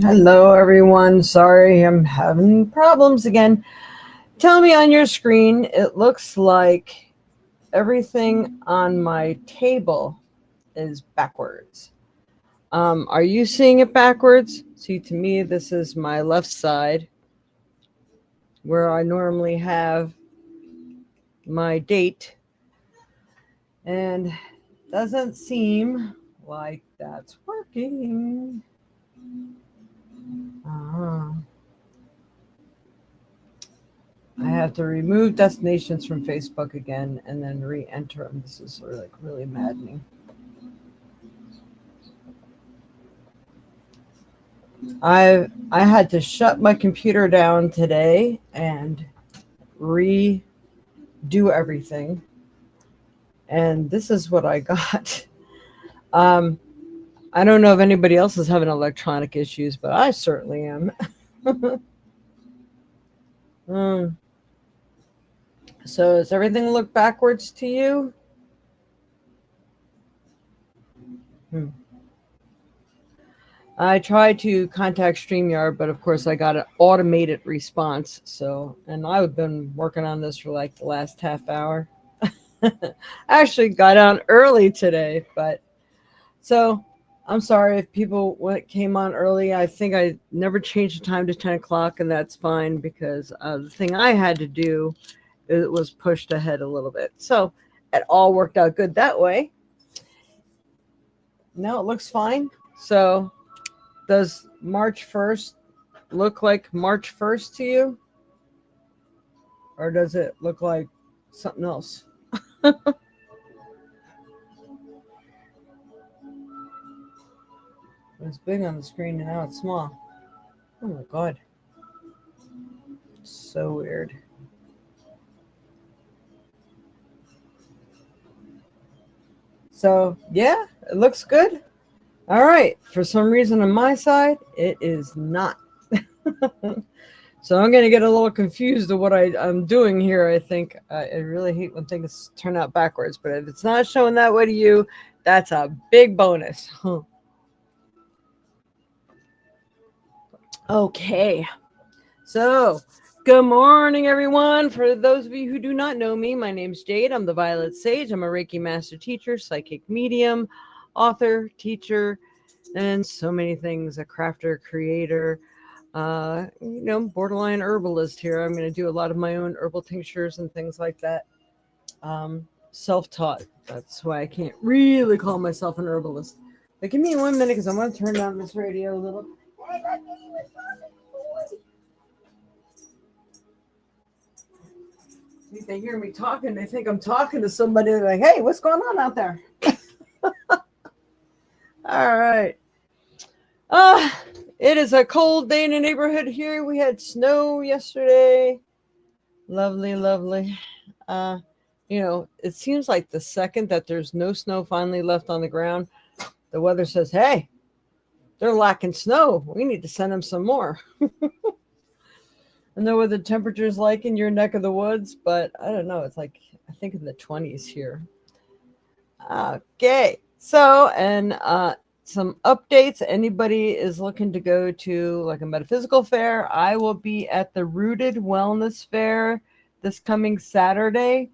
Hello, everyone. Sorry, I'm having problems again. Tell me on your screen, it looks like everything on my table is backwards. Are you seeing it backwards? See, to me, this is my left side where I normally have my date, and doesn't seem like that's working. Uh, I have to remove destinations from Facebook again and then re-enter them. This is sort of like really maddening. I had to shut my computer down today and redo everything, and this is what I got. Um, I don't know if anybody else is having electronic issues, but I certainly am. um, so does everything look backwards to you? Hmm. I tried to contact StreamYard, but of course I got an automated response. So, and I've been working on this for like the last half hour. I actually got on early today, but so I'm sorry if people came on early. I think I never changed the time to 10 o'clock, and that's fine because the thing I had to do, it was pushed ahead a little bit. So it all worked out good that way. Now it looks fine. So does March 1st look like March 1st to you? Or does it look like something else? It was big on the screen and now it's small. Oh my God. So weird. So, yeah, it looks good. All right. For some reason on my side, it is not. So I'm going to get a little confused of what I'm doing here. I think I really hate when things turn out backwards, but if it's not showing that way to you, that's a big bonus. Okay. So, good morning, everyone. For those of you who do not know me, my name's Jade. I'm the Violet Sage. I'm a Reiki master teacher, psychic medium, author, teacher, and so many things, a crafter, creator, borderline herbalist here. I'm going to do a lot of my own herbal tinctures and things like that. Self-taught. That's why I can't really call myself an herbalist. But give me 1 minute because I'm going to turn down this radio a little. If they hear me talking, they think I'm talking to somebody. They're like, hey, what's going on out there? All right. It is a cold day in the neighborhood here. We had snow yesterday. Lovely, lovely. It seems like the second that there's no snow finally left on the ground, the weather says, hey, they're lacking snow. We need to send them some more. I know what the temperature is like in your neck of the woods, but I don't know. It's like, I think in the 20s here. Okay. So, and some updates. Anybody is looking to go to like a metaphysical fair, I will be at the Rooted Wellness Fair this coming Saturday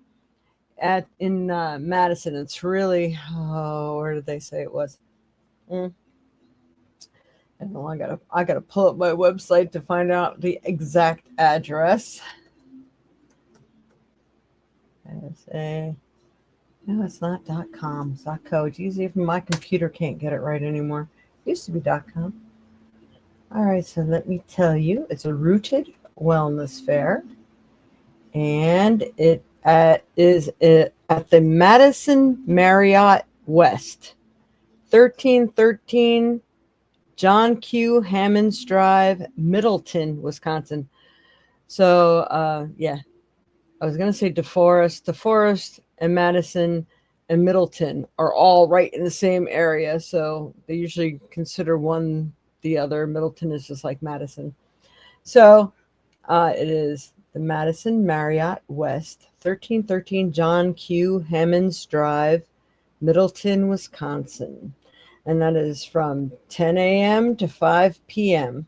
in Madison. It's really, where did they say it was? I don't know, I gotta pull up my website to find out the exact address. No, it's not .com. It's .co. It's easy if my computer can't get it right anymore. It used to be .com. All right, so let me tell you, it's a Rooted Wellness Fair, and it is at the Madison Marriott West, 1313 John Q. Hammonds Drive, Middleton, Wisconsin. So, yeah, I was going to say DeForest. DeForest and Madison and Middleton are all right in the same area. So they usually consider one the other. Middleton is just like Madison. So it is the Madison Marriott West, 1313 John Q. Hammonds Drive, Middleton, Wisconsin. and that is from 10 a.m. to 5 p.m.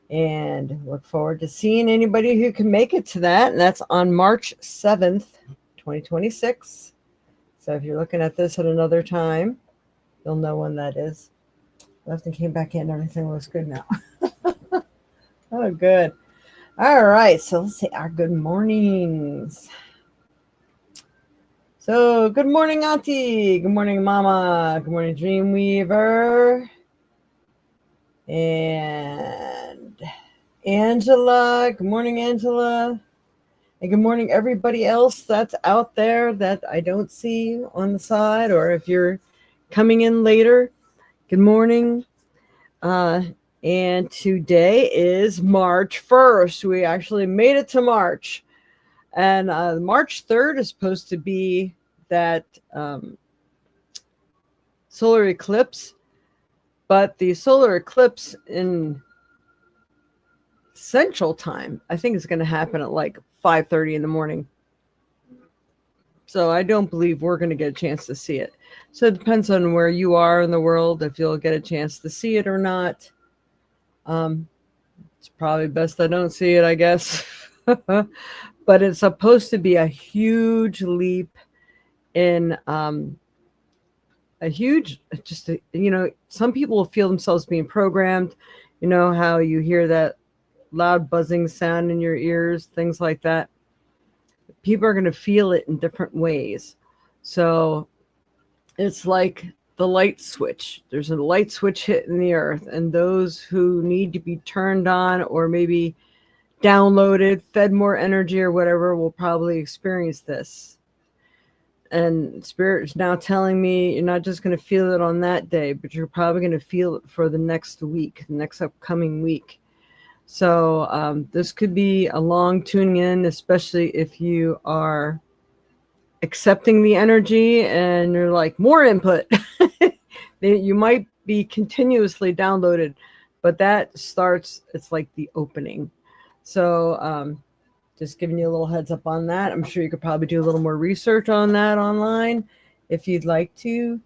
And look forward to seeing anybody who can make it to that. And that's on March 7th, 2026. So if you're looking at this at another time, you'll know when that is. Left and came back in. Everything looks good now. Oh, good. All right. So let's say our good mornings. So good morning, Auntie. Good morning, Mama. Good morning, Dreamweaver. And Angela. Good morning, Angela. And good morning, everybody else that's out there that I don't see on the side, or if you're coming in later, good morning. And today is March 1st. We actually made it to March. And March 3rd is supposed to be that solar eclipse. But the solar eclipse in Central Time, I think is going to happen at like 5:30 in the morning. So I don't believe we're going to get a chance to see it. So it depends on where you are in the world, if you'll get a chance to see it or not. It's probably best I don't see it, I guess. But it's supposed to be a huge leap in some people will feel themselves being programmed. You know how you hear that loud buzzing sound in your ears, things like that. People are going to feel it in different ways. So it's like the light switch. There's a light switch hitting the earth, and those who need to be turned on or maybe downloaded, fed more energy or whatever will probably experience this. And Spirit is now telling me you're not just going to feel it on that day, but you're probably going to feel it for the next week, the next upcoming week. So this could be a long tuning in, especially if you are accepting the energy and you're like, more input. You might be continuously downloaded, but that starts, it's like the opening. So just giving you a little heads up on that. I'm sure you could probably do a little more research on that online if you'd like to.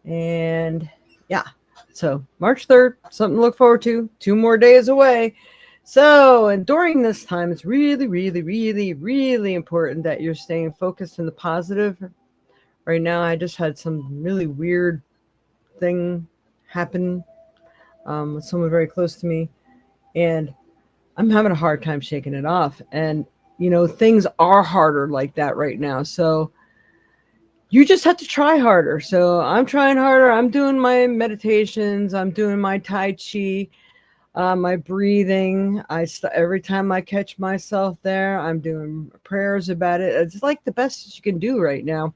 And yeah. So March 3rd, something to look forward to. 2 more days away. So, and during this time, it's really, really, really, really important that you're staying focused on the positive. Right now, I just had some really weird thing happen with someone very close to me. And I'm having a hard time shaking it off. And, things are harder like that right now. So, you just have to try harder. So I'm trying harder. I'm doing my meditations. I'm doing my Tai Chi, my breathing. Every time I catch myself there, I'm doing prayers about it. It's like the best that you can do right now.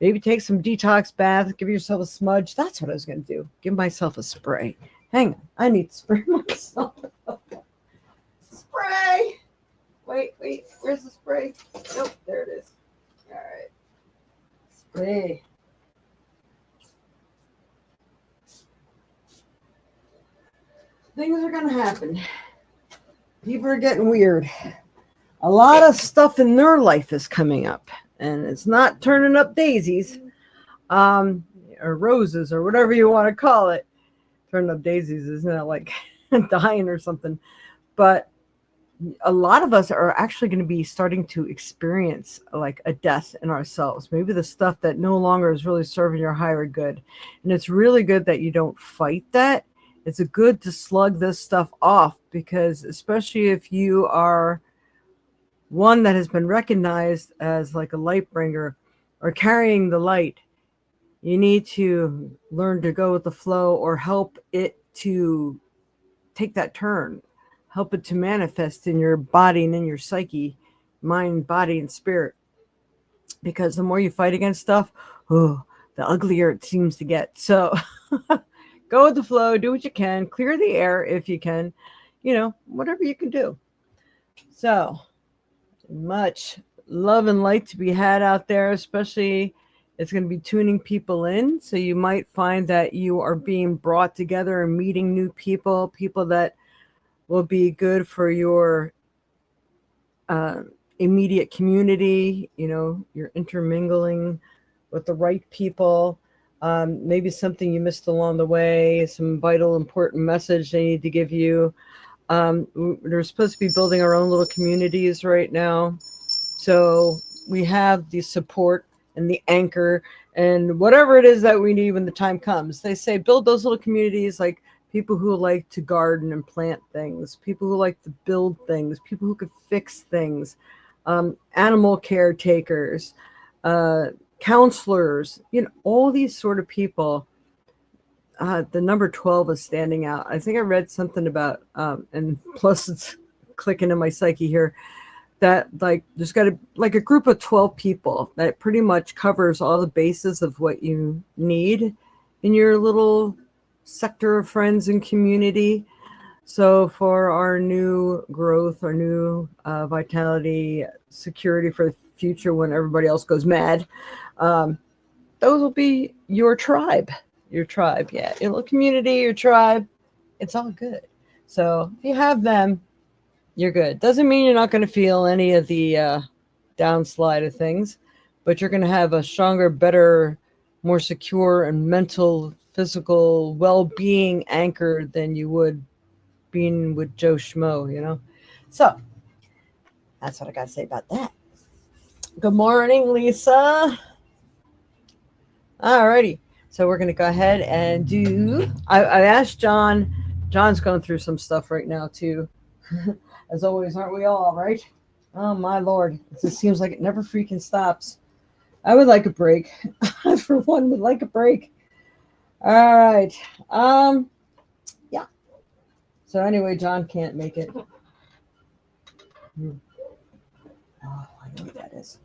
Maybe take some detox bath, give yourself a smudge. That's what I was going to do. Give myself a spray. Hang on. I need to spray myself. Spray. Wait. Where's the spray? Nope, there it is. All right. Hey. Things are going to happen. People are getting weird. A lot of stuff in their life is coming up, and it's not turning up daisies, or roses, or whatever you want to call it. Turning up daisies isn't it like dying or something? But a lot of us are actually going to be starting to experience like a death in ourselves. Maybe the stuff that no longer is really serving your higher good. And it's really good that you don't fight that. It's good to slug this stuff off, because especially if you are one that has been recognized as like a light bringer or carrying the light, you need to learn to go with the flow or help it to take that turn. Help it to manifest in your body and in your psyche, mind, body, and spirit. Because the more you fight against stuff, the uglier it seems to get. So go with the flow, do what you can, clear the air if you can, whatever you can do. So much love and light to be had out there, especially it's going to be tuning people in. So you might find that you are being brought together and meeting new people that will be good for your immediate community. You're intermingling with the right people. Maybe something you missed along the way, some vital, important message they need to give you. We're supposed to be building our own little communities right now. So we have the support and the anchor and whatever it is that we need when the time comes. They say build those little communities, like people who like to garden and plant things, people who like to build things, people who could fix things, animal caretakers, uh, counselors, all these sort of people. The number 12 is standing out. I think I read something about, and plus it's clicking in my psyche here, that like there's got to like a group of 12 people that pretty much covers all the bases of what you need in your little sector of friends and community. So for our new growth, our new vitality, security for the future when everybody else goes mad, those will be your tribe. Your tribe, yeah. Your little community, your tribe, it's all good. So if you have them, you're good. Doesn't mean you're not going to feel any of the downslide of things, but you're going to have a stronger, better, more secure and mental, physical well-being anchor than you would being with Joe Schmo. So that's what I got to say about that. Good morning, Lisa. Alrighty. So we're going to go ahead and do, I asked John. John's going through some stuff right now too. As always, aren't we all, right? Oh my Lord. It just seems like it never freaking stops. I would like a break. I, for one, would like a break. All right. Yeah. So anyway, John can't make it. Oh, I know what that is.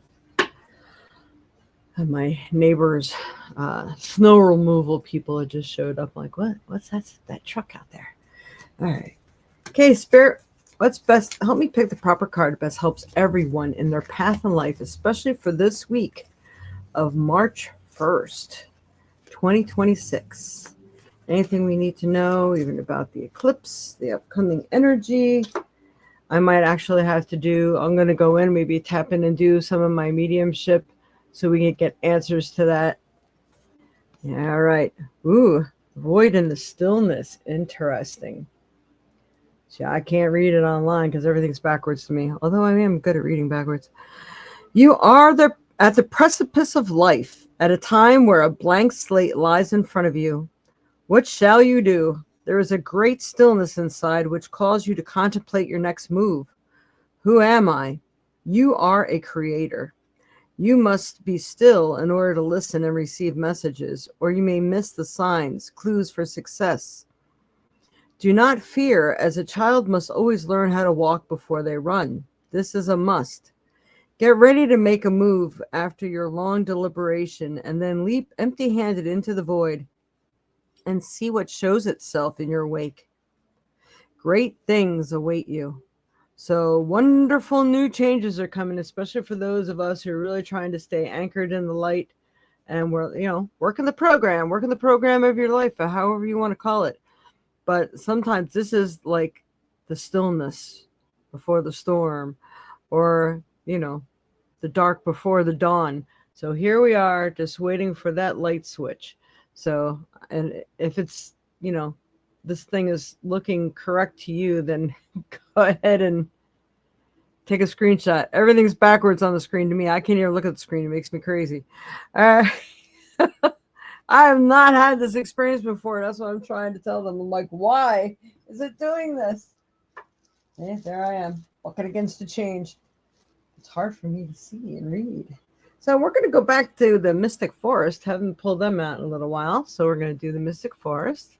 And my neighbors, snow removal people had just showed up. Like, what? What's that truck out there? All right. Okay, Spirit, what's best? Help me pick the proper card that best helps everyone in their path in life, especially for this week of March 1st, 2026. Anything we need to know, even about the eclipse, the upcoming energy. I might actually have to do, I'm going to go in, maybe tap in and do some of my mediumship so we can get answers to that. Yeah, all right. Ooh, void in the stillness. Interesting. See, I can't read it online because everything's backwards to me, although I am good at reading backwards. You are at the precipice of life, at a time where a blank slate lies in front of you. What shall you do? There is a great stillness inside which calls you to contemplate your next move. Who am I? You are a creator. You must be still in order to listen and receive messages, or you may miss the signs, clues for success. Do not fear, as a child must always learn how to walk before they run. This is a must. Get ready to make a move after your long deliberation, and then leap empty-handed into the void and see what shows itself in your wake. Great things await you. So wonderful new changes are coming, especially for those of us who are really trying to stay anchored in the light, and we're, working the program of your life, or however you want to call it. But sometimes this is like the stillness before the storm, or, the dark before the dawn. So here we are just waiting for that light switch. So, and if it's, this thing is looking correct to you, then go ahead and take a screenshot. Everything's backwards on the screen to me. I can't even look at the screen. It makes me crazy. I have not had this experience before. That's what I'm trying to tell them. I'm like, why is it doing this? There I am, walking against the change. It's hard for me to see and read. So we're going to go back to the Mystic Forest. Haven't pulled them out in a little while. So we're going to do the Mystic Forest.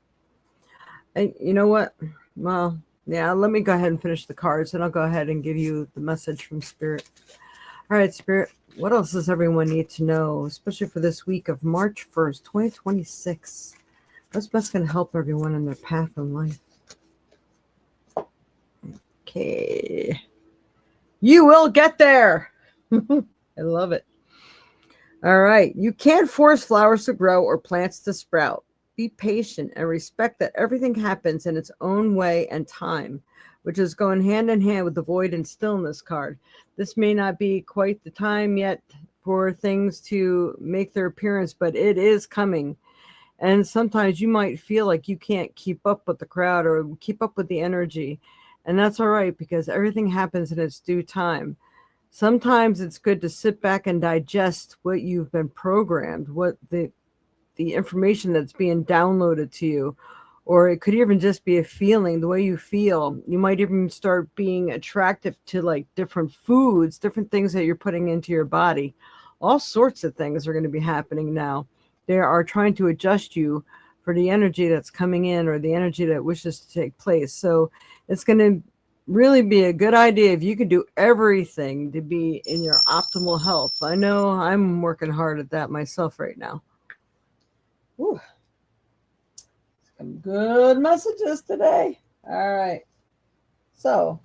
And you know what? Well, yeah, let me go ahead and finish the cards, and I'll go ahead and give you the message from Spirit. All right, Spirit, what else does everyone need to know, especially for this week of March 1st, 2026? What's best going to help everyone in their path in life? Okay. You will get there. I love it. All right. You can't force flowers to grow or plants to sprout. Be patient and respect that everything happens in its own way and time, which is going hand in hand with the void and stillness card. This may not be quite the time yet for things to make their appearance, but it is coming. And sometimes you might feel like you can't keep up with the crowd or keep up with the energy. And that's all right, because everything happens in its due time. Sometimes it's good to sit back and digest what you've been programmed, what the information that's being downloaded to you. Or it could even just be a feeling, the way you feel. You might even start being attractive to like different foods, different things that you're putting into your body. All sorts of things are going to be happening now. They are trying to adjust you for the energy that's coming in or the energy that wishes to take place. So it's going to really be a good idea if you could do everything to be in your optimal health. I know I'm working hard at that myself right now. Whew. Some good messages today. All right. So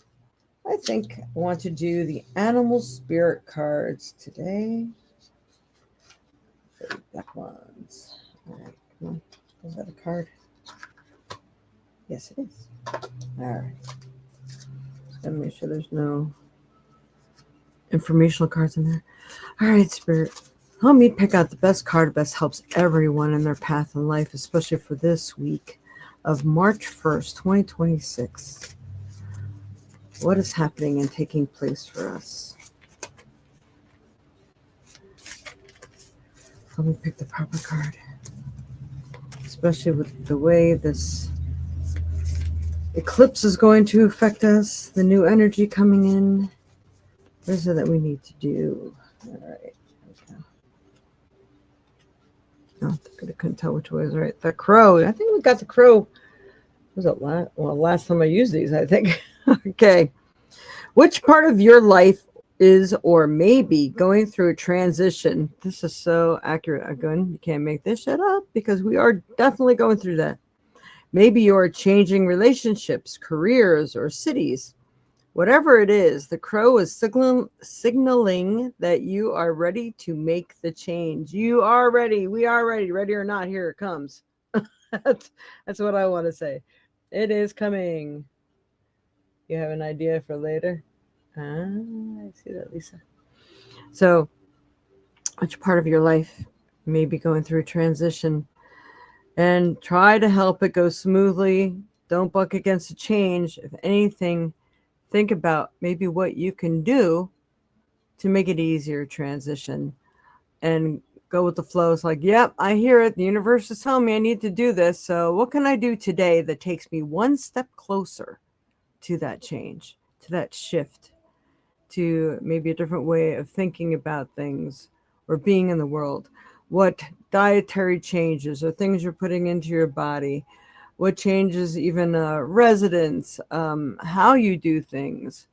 I think I want to do the animal spirit cards today. The black ones. All right. Come on. Is that a card? Yes, it is. All right. Just gotta make sure there's no informational cards in there. All right, Spirit. Help me pick out the best card that best helps everyone in their path in life, especially for this week of March 1st, 2026. What is happening and taking place for us? Let me pick the proper card, especially with the way this eclipse is going to affect us, the new energy coming in. What is it that we need to do? All right. Oh, I couldn't tell which way was right. The crow. I think we got the crow. Was it last time I used these, I think. Okay. Which part of your life is or may be going through a transition? This is so accurate. Again, you can't make this shit up because we are definitely going through that. Maybe you're changing relationships, careers, or cities. Whatever it is, the crow is signaling that you are ready to make the change. You are ready. We are ready. Ready or not, here it comes. that's what I want to say. It is coming. You have an idea for later? I see that, Lisa. So, which part of your life may be going through a transition? And try to help it go smoothly. Don't buck against the change. If anything, think about maybe what you can do to make it easier transition and go with the flow. It's like, yep, I hear it. The universe is telling me I need to do this. So what can I do today that takes me one step closer to that change, to that shift, to maybe a different way of thinking about things or being in the world? What dietary changes or things you're putting into your body? What changes even residence, how you do things?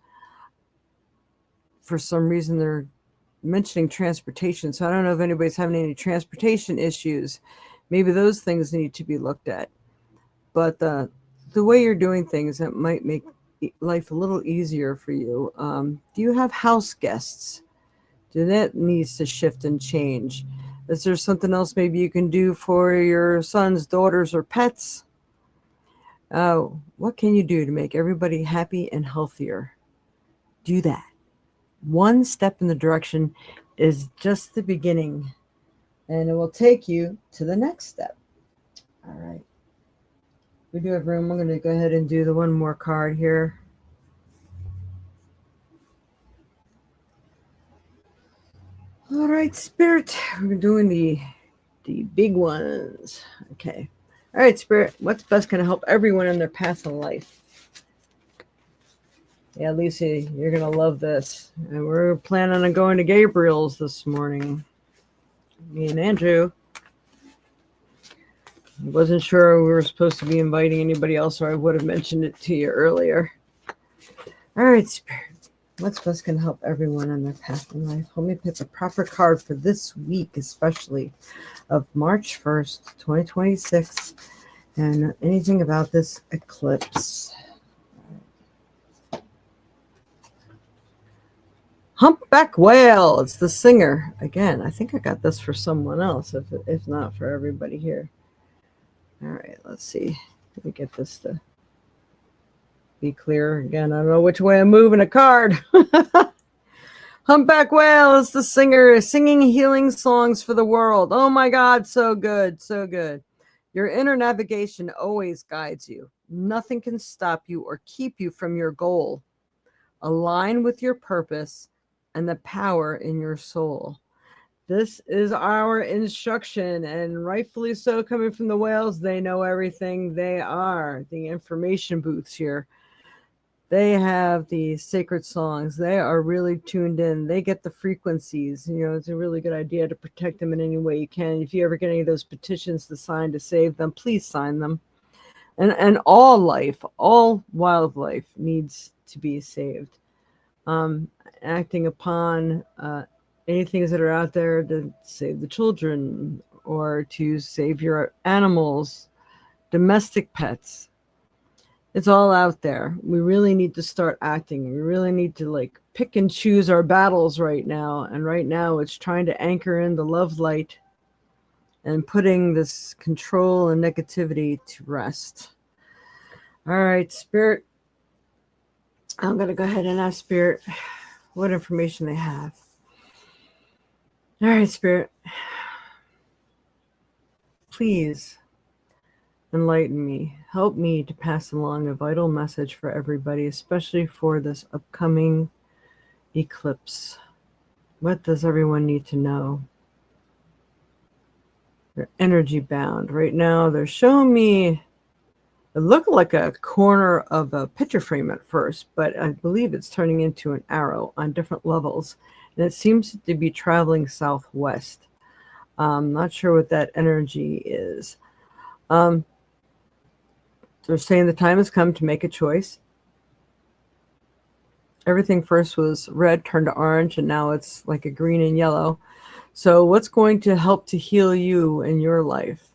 For some reason, they're mentioning transportation. So I don't know if anybody's having any transportation issues. Maybe those things need to be looked at. But the way you're doing things, that might make life a little easier for you. Do you have house guests? That needs to shift and change. Is there something else maybe you can do for your sons, daughters, or pets? What can you do to make everybody happy and healthier? Do that. One step in the direction is just the beginning, and it will take you to the next step. All right. We do have room. I'm going to go ahead and do the one more card here. All right, Spirit. We're doing the big ones. Okay. All right, Spirit. What's best going to help everyone in their path in life? Yeah, Lisa, you're going to love this. And we're planning on going to Gabriel's this morning. Me and Andrew. I wasn't sure we were supposed to be inviting anybody else, or I would have mentioned it to you earlier. All right, Spirit. What's best can help everyone in their path in life? Let me pick the proper card for this week, especially of March 1st, 2026, and anything about this eclipse. Humpback whale. It's the singer. Again, I think I got this for someone else, if not for everybody here. All right, let's see. Let me get this to be clear. Again, I don't know which way I'm moving a card. Humpback whale is the singer singing healing songs for the world. Oh my God, so good, so good. Your inner navigation always guides you. Nothing can stop you or keep you from your goal. Align with your purpose and the power in your soul. This is our instruction, and rightfully so, coming from the whales. They know everything. They are the information booths here. They have the sacred songs. They are really tuned in. They get the frequencies. It's a really good idea to protect them in any way you can. If you ever get any of those petitions to sign to save them, please sign them. And all life, all wildlife needs to be saved. Acting upon any things that are out there to save the children or to save your animals, domestic pets. It's all out there. We really need to start acting. We really need to pick and choose our battles right now. And right now it's trying to anchor in the love light and putting this control and negativity to rest. All right, Spirit. I'm going to go ahead and ask Spirit what information they have. All right, Spirit. Please enlighten me. Help me to pass along a vital message for everybody, especially for this upcoming eclipse. What does everyone need to know? They're energy bound. Right now, they're showing me, it looked like a corner of a picture frame at first, but I believe it's turning into an arrow on different levels. And it seems to be traveling southwest. I'm not sure what that energy is. They're saying the time has come to make a choice. Everything first was red, turned to orange, and now it's like a green and yellow. So what's going to help to heal you in your life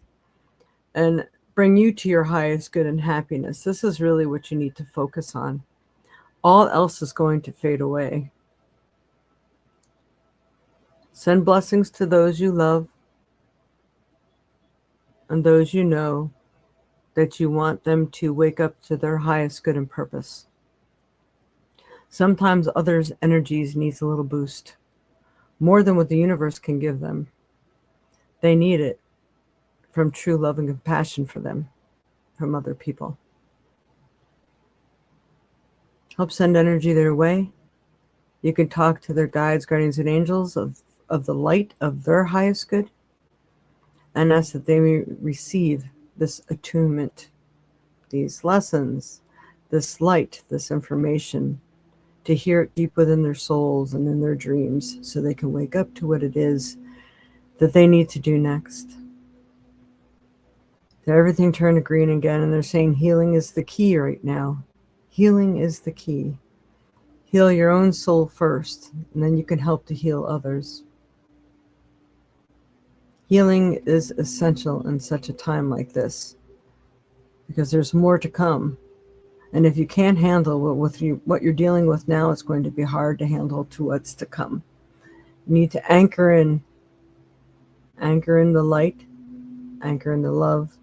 and bring you to your highest good and happiness? This is really what you need to focus on. All else is going to fade away. Send blessings to those you love and those you know that you want them to wake up to their highest good and purpose. Sometimes others' energies needs a little boost, more than what the universe can give them. They need it from true love and compassion for them, from other people. Help send energy their way. You can talk to their guides, guardians, and angels of the light of their highest good and ask that they may receive this attunement, these lessons, this light, this information, to hear it deep within their souls and in their dreams so they can wake up to what it is that they need to do next. Everything turned to green again, and they're saying healing is the key right now. Healing is the key. Heal your own soul first, and then you can help to heal others. Healing is essential in such a time like this because there's more to come. And if you can't handle what you're dealing with now, it's going to be hard to handle to what's to come. You need to anchor in the light, anchor in the love,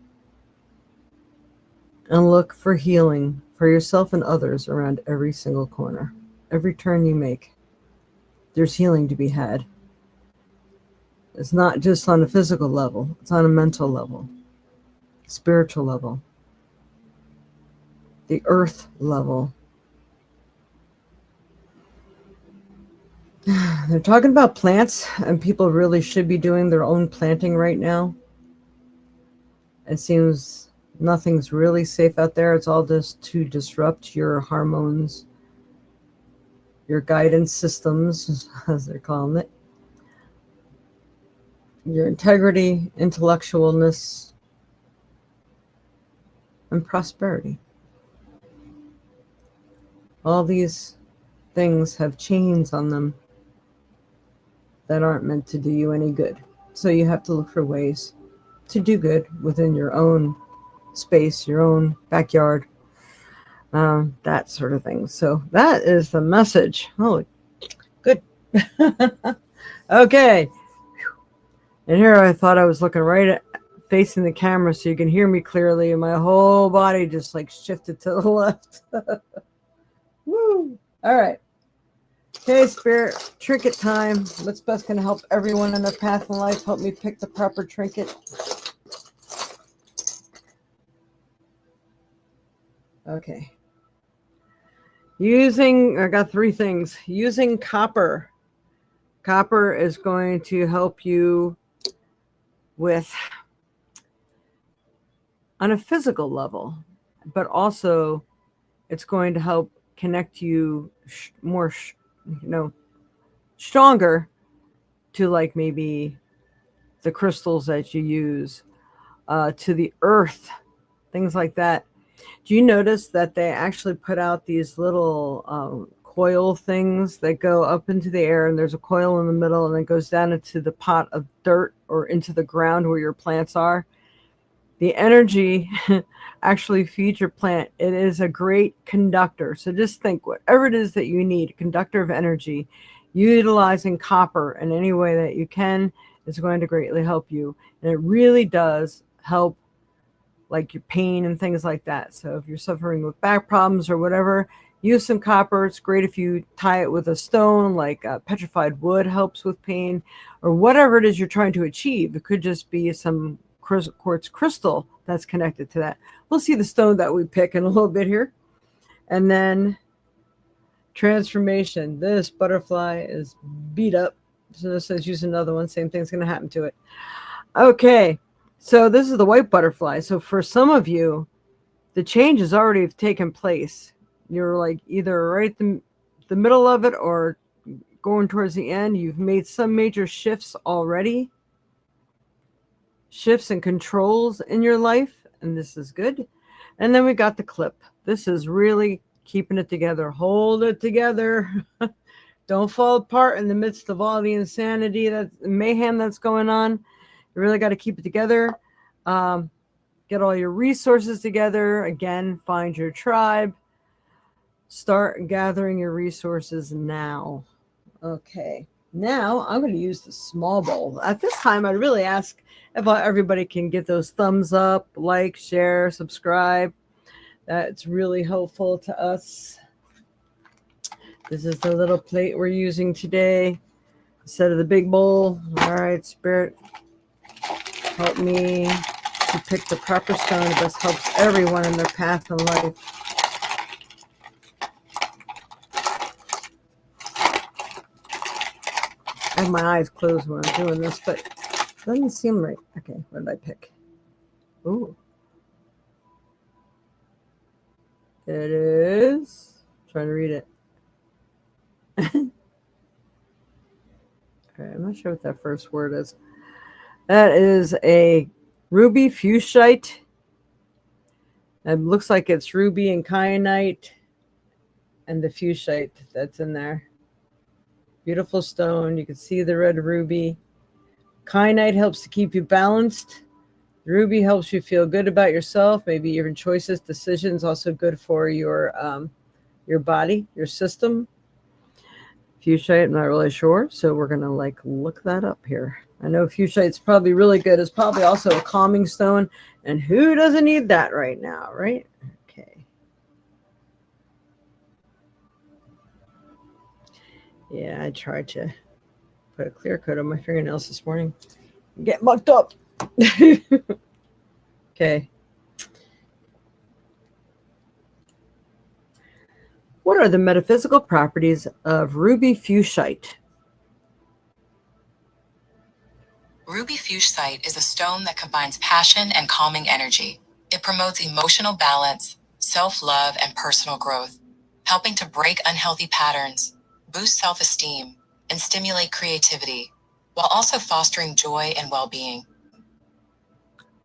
and look for healing for yourself and others around every single corner. Every turn you make, there's healing to be had. It's not just on a physical level, it's on a mental level, spiritual level, the earth level. They're talking about plants, and people really should be doing their own planting right now. It seems nothing's really safe out there. It's all just to disrupt your hormones, your guidance systems, as they're calling it, your integrity, intellectualness, and prosperity. All these things have chains on them that aren't meant to do you any good. So you have to look for ways to do good within your own space, your own backyard, that sort of thing. So that is the message. Oh, good. Okay. And here I thought I was looking right at facing the camera so you can hear me clearly, and my whole body just shifted to the left. Woo! All right. Okay, Spirit, trinket time. What's best going to help everyone in their path in life? Help me pick the proper trinket. Okay. I got three things. Using copper. Copper is going to help you with, on a physical level, but also it's going to help connect you stronger to like maybe the crystals that you use, to the earth, things like that. Do you notice that they actually put out these little coil things that go up into the air, and there's a coil in the middle, and it goes down into the pot of dirt or into the ground where your plants are? The energy actually feeds your plant. It is a great conductor. So just think, whatever it is that you need, a conductor of energy, utilizing copper in any way that you can is going to greatly help you. And it really does help like your pain and things like that. So if you're suffering with back problems or whatever, use some copper. It's great if you tie it with a stone, like petrified wood helps with pain, or whatever it is you're trying to achieve. It could just be some quartz crystal that's connected to that. We'll see the stone that we pick in a little bit here. And then transformation. This butterfly is beat up. So this says use another one. Same thing's going to happen to it. Okay. So this is the white butterfly. So for some of you, the change has already taken place. You're like either right the middle of it or going towards the end. You've made some major shifts already. Shifts and controls in your life, and this is good. And then we got the clip. This is really keeping it together. Hold it together. Don't fall apart in the midst of all the insanity, that mayhem that's going on. You really got to keep it together. Get all your resources together. Again, find your tribe. Start gathering your resources now. Okay. Now I'm going to use the small bowl. At this time, I'd really ask if everybody can get those thumbs up, like, share, subscribe. That's really helpful to us. This is the little plate we're using today instead of the big bowl. All right, Spirit, help me to pick the proper stone. This helps everyone in their path in life. I have my eyes closed when I'm doing this, but it doesn't seem right. Okay, what did I pick? Ooh. It is. I'm trying to read it. Okay, I'm not sure what that first word is. That is a ruby fuchsite. It looks like it's ruby and kyanite and the fuchsite that's in there. Beautiful stone. You can see the red ruby. Kyanite helps to keep you balanced. Ruby helps you feel good about yourself, maybe even choices, decisions, also good for your body, your system. Fuchsite, I'm not really sure, so we're going to look that up here. I know fuchsite's probably really good. It's probably also a calming stone, and who doesn't need that right now, right? Okay. Yeah, I tried to put a clear coat on my fingernails this morning. Get mucked up. Okay. What are the metaphysical properties of ruby fuchsite? Ruby fuchsite is a stone that combines passion and calming energy. It promotes emotional balance, self-love, and personal growth, helping to break unhealthy patterns, boost self-esteem, and stimulate creativity, while also fostering joy and well-being.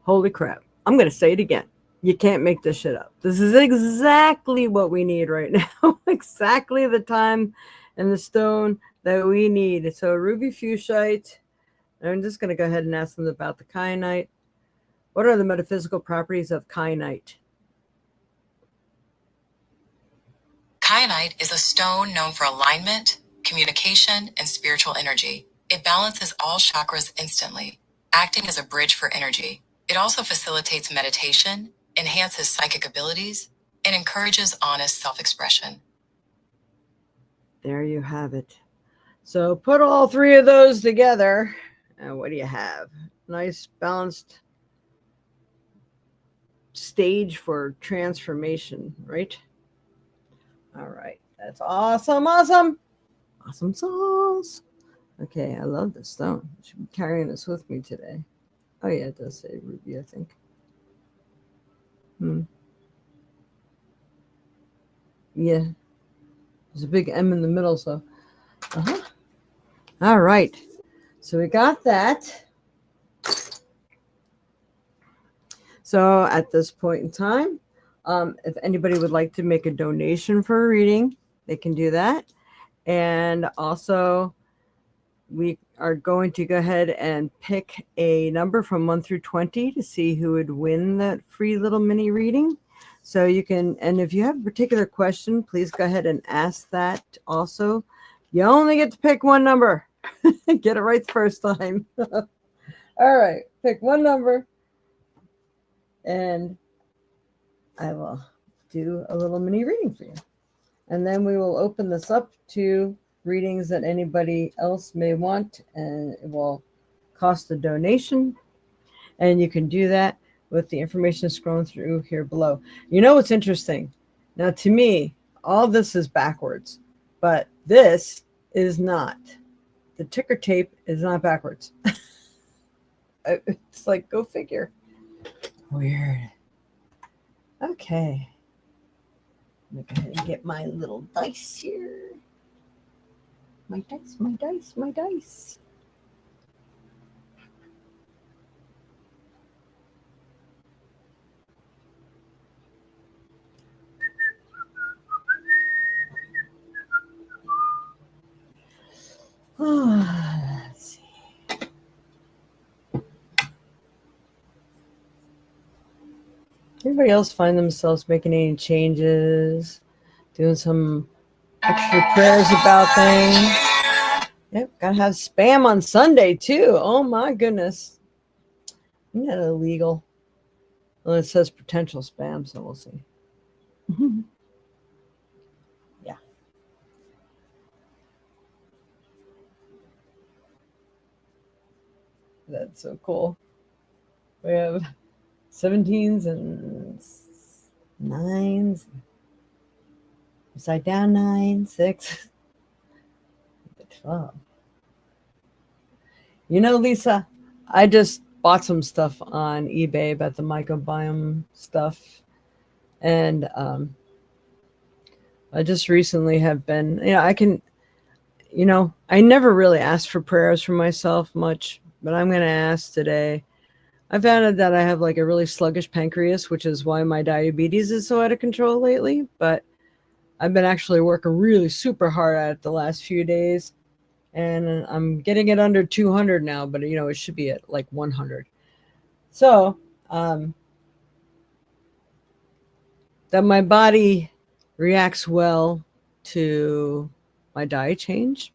Holy crap. I'm going to say it again. You can't make this shit up. This is exactly what we need right now. Exactly the time and the stone that we need. So ruby fuchsite. I'm just going to go ahead and ask them about the kyanite. What are the metaphysical properties of kyanite? Kyanite is a stone known for alignment, communication, and spiritual energy. It balances all chakras instantly, acting as a bridge for energy. It also facilitates meditation, enhances psychic abilities, and encourages honest self-expression. There you have it. So put all three of those together, and what do you have? Nice, balanced stage for transformation, right? All right. That's awesome. Awesome. Awesome sauce. Okay, I love this stone. I should be carrying this with me today. Oh yeah, it does say ruby, I think. Yeah, there's a big M in the middle, so. Uh-huh. All right. So we got that. So at this point in time, if anybody would like to make a donation for a reading, they can do that. And also, we are going to go ahead and pick a number from 1 through 20 to see who would win that free little mini reading. So you can, and if you have a particular question, please go ahead and ask that also. You only get to pick one number. Get it right the first time. All right, pick one number, and I will do a little mini reading for you. And then we will open this up to readings that anybody else may want, and it will cost a donation. And you can do that with the information scrolling through here below. You know what's interesting? Now, to me, all this is backwards, but this is not. The ticker tape is not backwards. It's like, go figure. Weird. Okay. Let me go ahead and get my little dice here. My dice, my dice, my dice. Let's see. Anybody else find themselves making any changes, doing some extra prayers about things? Yep, gotta have spam on Sunday too. Oh my goodness. Isn't that illegal? Well, it says potential spam, so we'll see. Yeah. That's so cool. We have 17s and 9s. Upside down 9, 6. 12. You know, Lisa, I just bought some stuff on eBay about the microbiome stuff. And I just recently have been, I never really asked for prayers for myself much, but I'm going to ask today. I found out that I have like a really sluggish pancreas, which is why my diabetes is so out of control lately. But I've been actually working really super hard at it the last few days. And I'm getting it under 200 now, but it should be at like 100. So that my body reacts well to my diet change.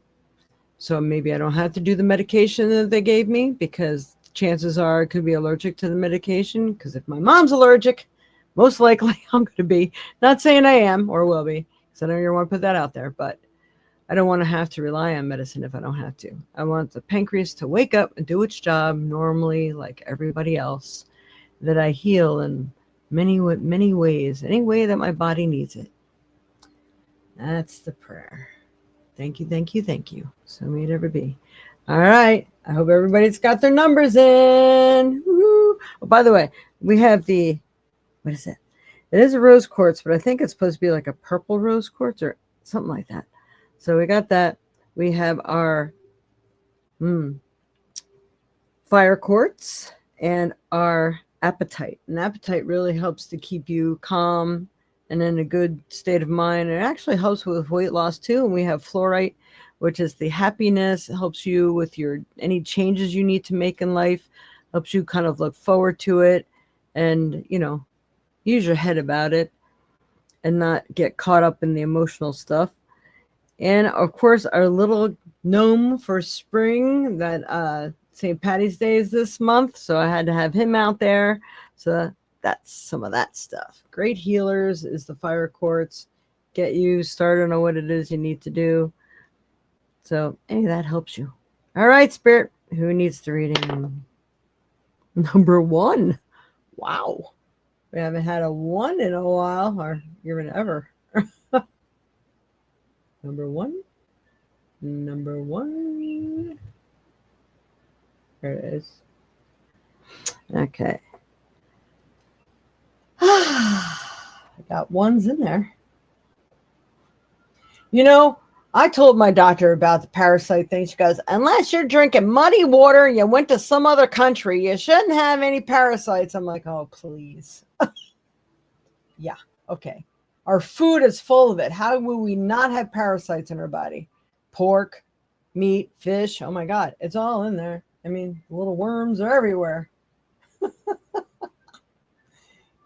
So maybe I don't have to do the medication that they gave me, because chances are I could be allergic to the medication. Because if my mom's allergic, most likely I'm going to be. Not saying I am or will be, because I know you want to put that out there, but I don't want to have to rely on medicine if I don't have to. I want the pancreas to wake up and do its job normally, like everybody else, that I heal in many ways, any way that my body needs it. That's the prayer. Thank you, thank you, thank you. So may it ever be. All right. I hope everybody's got their numbers in. Woo-hoo. Oh, by the way, we have what is it? It is a rose quartz, but I think it's supposed to be like a purple rose quartz or something like that. So we got that. We have our fire quartz and our apatite. And apatite really helps to keep you calm and in a good state of mind. It actually helps with weight loss too. And we have fluorite, which is the happiness. It helps you with any changes you need to make in life. Helps you kind of look forward to it and, use your head about it and not get caught up in the emotional stuff. And of course, our little gnome for spring that St. Patty's Day is this month. So I had to have him out there. So that's some of that stuff. Great healers is the fire quartz. Get you started on what it is you need to do. So any of that helps you. All right, Spirit. Who needs the reading? Number 1. Wow. We haven't had a 1 in a while, or even ever. Number 1. Number 1. There it is. Okay. I got 1s in there. You know, I told my doctor about the parasite thing. She goes, unless you're drinking muddy water and you went to some other country, you shouldn't have any parasites. I'm like, oh, please. Yeah, okay. Our food is full of it. How will we not have parasites in our body? Pork, meat, fish. Oh my God, it's all in there. I mean, little worms are everywhere.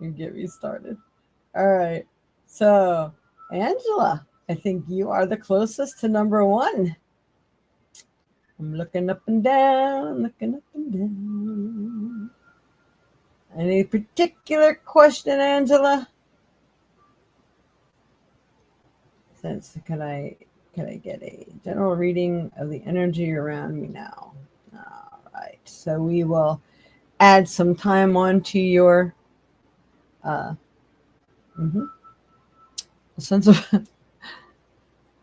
You get me started. All right. So, Angela, I think you are the closest to number 1. I'm looking up and down, looking up and down. Any particular question, Angela? Can I get a general reading of the energy around me now? All right. So we will add some time onto your sense of.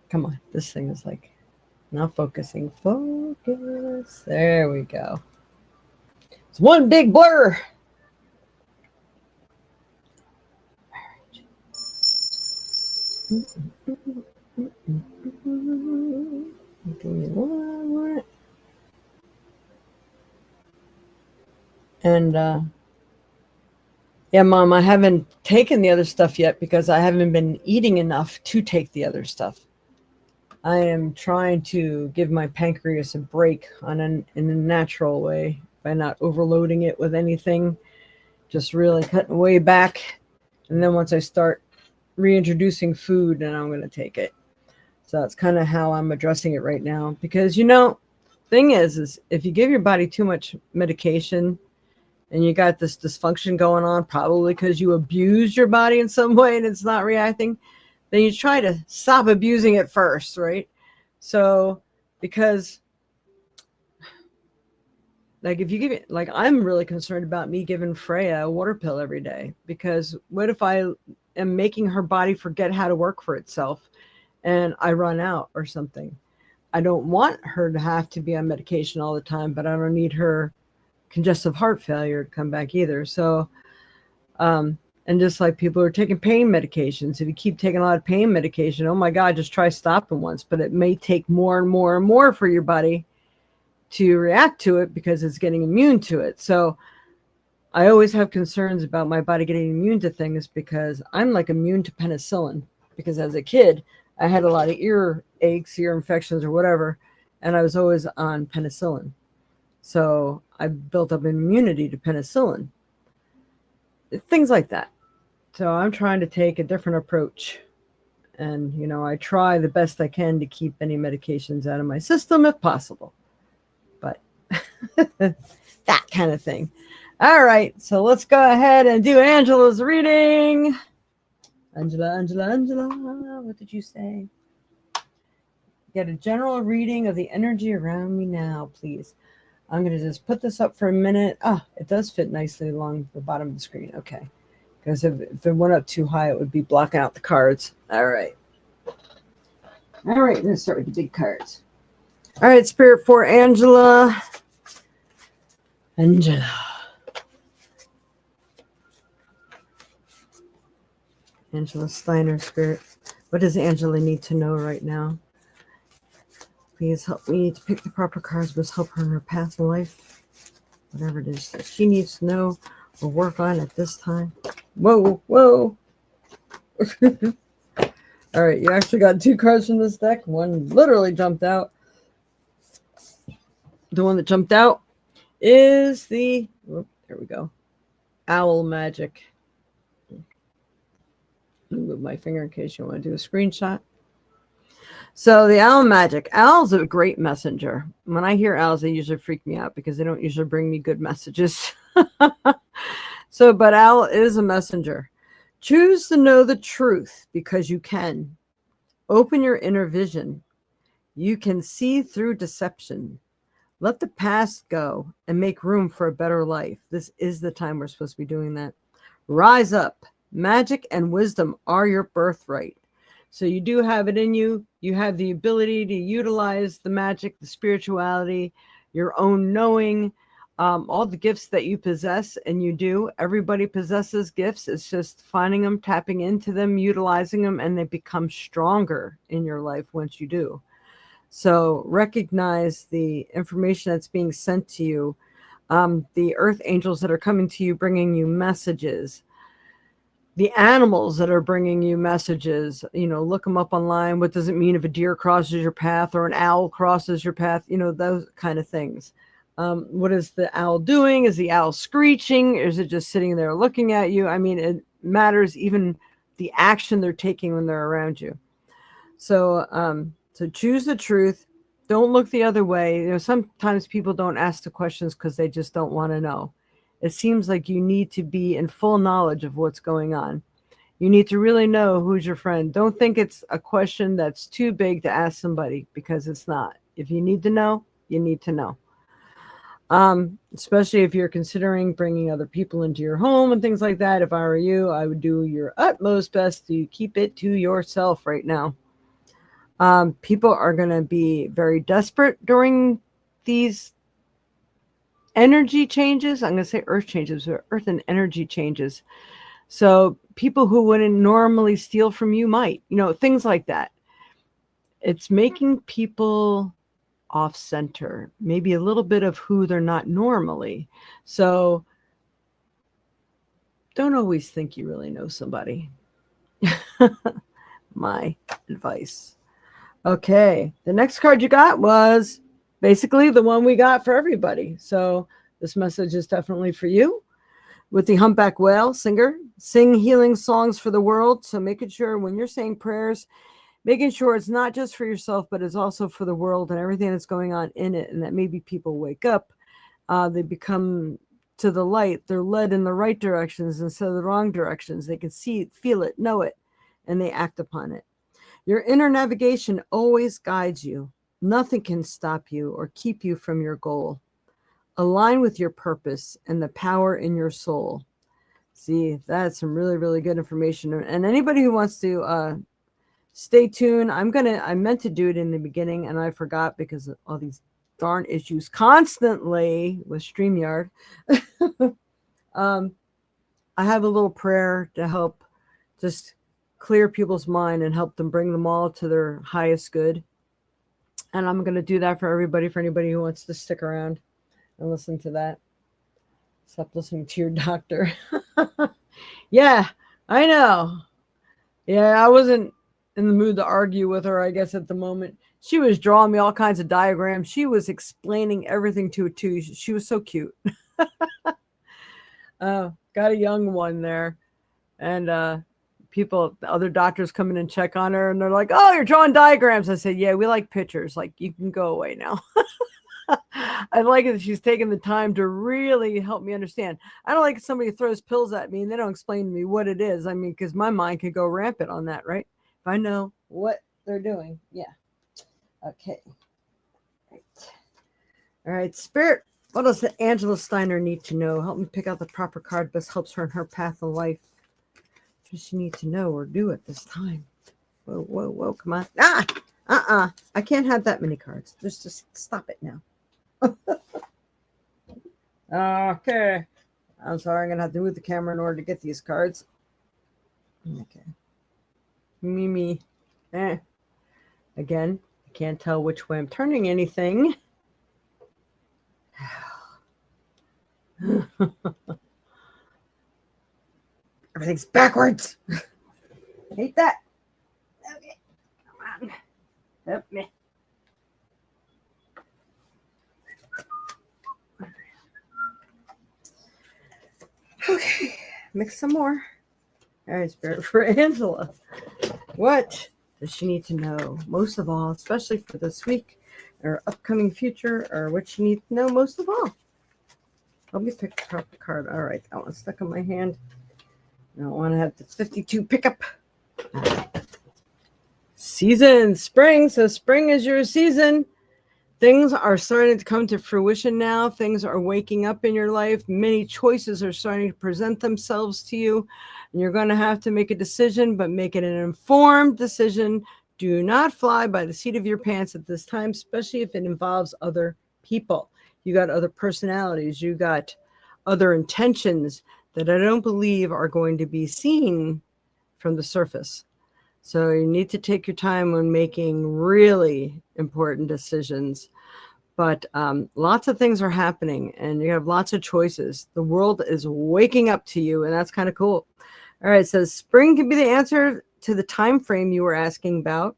Come on, this thing is like not focusing. Focus. There we go. It's one big blur. And yeah, Mom, I haven't taken the other stuff yet because I haven't been eating enough to take the other stuff. I am trying to give my pancreas a break in a natural way by not overloading it with anything, just really cutting way back. And then once I start reintroducing food, then I'm going to take it. So that's kind of how I'm addressing it right now. Because, thing is if you give your body too much medication and you got this dysfunction going on, probably because you abused your body in some way and it's not reacting, then you try to stop abusing it first, right? So, because like if you give it, like I'm really concerned about me giving Freya a water pill every day, because what if I am making her body forget how to work for itself and I run out or something? I don't want her to have to be on medication all the time, but I don't need her congestive heart failure to come back either. So, and just like people are taking pain medications, if you keep taking a lot of pain medication, oh my God, just try stopping once. But it may take more and more and more for your body to react to it because it's getting immune to it. So I always have concerns about my body getting immune to things because I'm like immune to penicillin, because as a kid, I had a lot of ear aches, ear infections or whatever, and I was always on penicillin. So I built up an immunity to penicillin. Things like that. So I'm trying to take a different approach. And, I try the best I can to keep any medications out of my system if possible. But that kind of thing. All right. So let's go ahead and do Angela's reading. Angela, what did you say? Get a general reading of the energy around me now, please. I'm going to just put this up for a minute. It does fit nicely along the bottom of the screen. Okay. Because if it went up too high, it would be blocking out the cards. All right. All right. I'm going to start with the big cards. All right. Spirit for Angela. Angela. Angela Steiner, Spirit. What does Angela need to know right now? Please help me to pick the proper cards. Please help her in her path in life. Whatever it is that she needs to know or work on at this time. Whoa. All right, you actually got 2 cards from this deck. One literally jumped out. The one that jumped out is there we go. Owl Magic. Let me move my finger in case you want to do a screenshot. So the owl magic. Owls are a great messenger. When I hear owls, they usually freak me out because they don't usually bring me good messages. But owl is a messenger. Choose to know the truth because you can. Open your inner vision. You can see through deception. Let the past go and make room for a better life. This is the time we're supposed to be doing that. Rise up. Magic and wisdom are your birthright. So you do have it in you. You have the ability to utilize the magic, the spirituality, your own knowing, all the gifts that you possess, and you do. Everybody possesses gifts. It's just finding them, tapping into them, utilizing them, and they become stronger in your life once you do. So recognize the information that's being sent to you, the earth angels that are coming to you, bringing you messages, the animals that are bringing you messages. Look them up online. What does it mean if a deer crosses your path or an owl crosses your path? Those kind of things. What is the owl doing? Is the owl screeching? Is it just sitting there looking at you? I mean, it matters, even the action they're taking when they're around you. So choose the truth. Don't look the other way. Sometimes people don't ask the questions because they just don't want to know. It seems like you need to be in full knowledge of what's going on. You need to really know who's your friend. Don't think it's a question that's too big to ask somebody, because it's not. If you need to know, you need to know. Especially if you're considering bringing other people into your home and things like that. If I were you, I would do your utmost best to keep it to yourself right now. People are going to be very desperate during these energy changes. I'm going to say earth changes, or earth and energy changes. So people who wouldn't normally steal from you might, things like that. It's making people off center, maybe a little bit of who they're not normally. So don't always think you really know somebody. My advice. Okay, the next card you got was basically the one we got for everybody. So this message is definitely for you. With the humpback whale singer, sing healing songs for the world. So making sure when you're saying prayers, making sure it's not just for yourself, but it's also for the world and everything that's going on in it. And that maybe people wake up, they become to the light. They're led in the right directions instead of the wrong directions. They can see it, feel it, know it, and they act upon it. Your inner navigation always guides you. Nothing can stop you or keep you from your goal. Align with your purpose and the power in your soul. See, that's some really, really good information. And anybody who wants to stay tuned, I meant to do it in the beginning and I forgot because of all these darn issues constantly with StreamYard. I have a little prayer to help just clear people's mind and help them bring them all to their highest good. And I'm going to do that for anybody who wants to stick around and listen to that. Stop listening to your doctor. Yeah, I know. Yeah, I wasn't in the mood to argue with her, I guess, at the moment. She was drawing me all kinds of diagrams. She was explaining everything to it, too. She was so cute. Got a young one there. And other doctors come in and check on her, and they're like, "Oh, you're drawing diagrams." I said, "Yeah, we like pictures. Like, you can go away now." I like it that she's taking the time to really help me understand. I don't like if somebody throws pills at me and they don't explain to me what it is. I mean, because my mind could go rampant on that, right? If I know what they're doing. Yeah. Okay. Right. All right, Spirit. What does the Angela Steiner need to know? Help me pick out the proper card. Best helps her in her path of life. What does she need to know or do at this time? Whoa, whoa, whoa, come on. I can't have that many cards. Just stop it now. Okay. I'm sorry, I'm going to have to move the camera in order to get these cards. Okay. Me. Again, I can't tell which way I'm turning anything. Everything's backwards. I hate that. Okay, come on. Help me. Okay, mix some more. All right, Spirit, for Angela. What does she need to know most of all, especially for this week or upcoming future, or what she needs to know most of all? Let me pick the proper card. All right, that one's stuck in my hand. I don't want to have the 52 pickup. Season, spring. So spring is your season. Things are starting to come to fruition now. Things are waking up in your life. Many choices are starting to present themselves to you. And you're going to have to make a decision, but make it an informed decision. Do not fly by the seat of your pants at this time, especially if it involves other people. You got other personalities. You got other intentions that I don't believe are going to be seen from the surface. So you need to take your time when making really important decisions. But lots of things are happening and you have lots of choices. The world is waking up to you, and that's kind of cool. All right, so spring can be the answer to the time frame you were asking about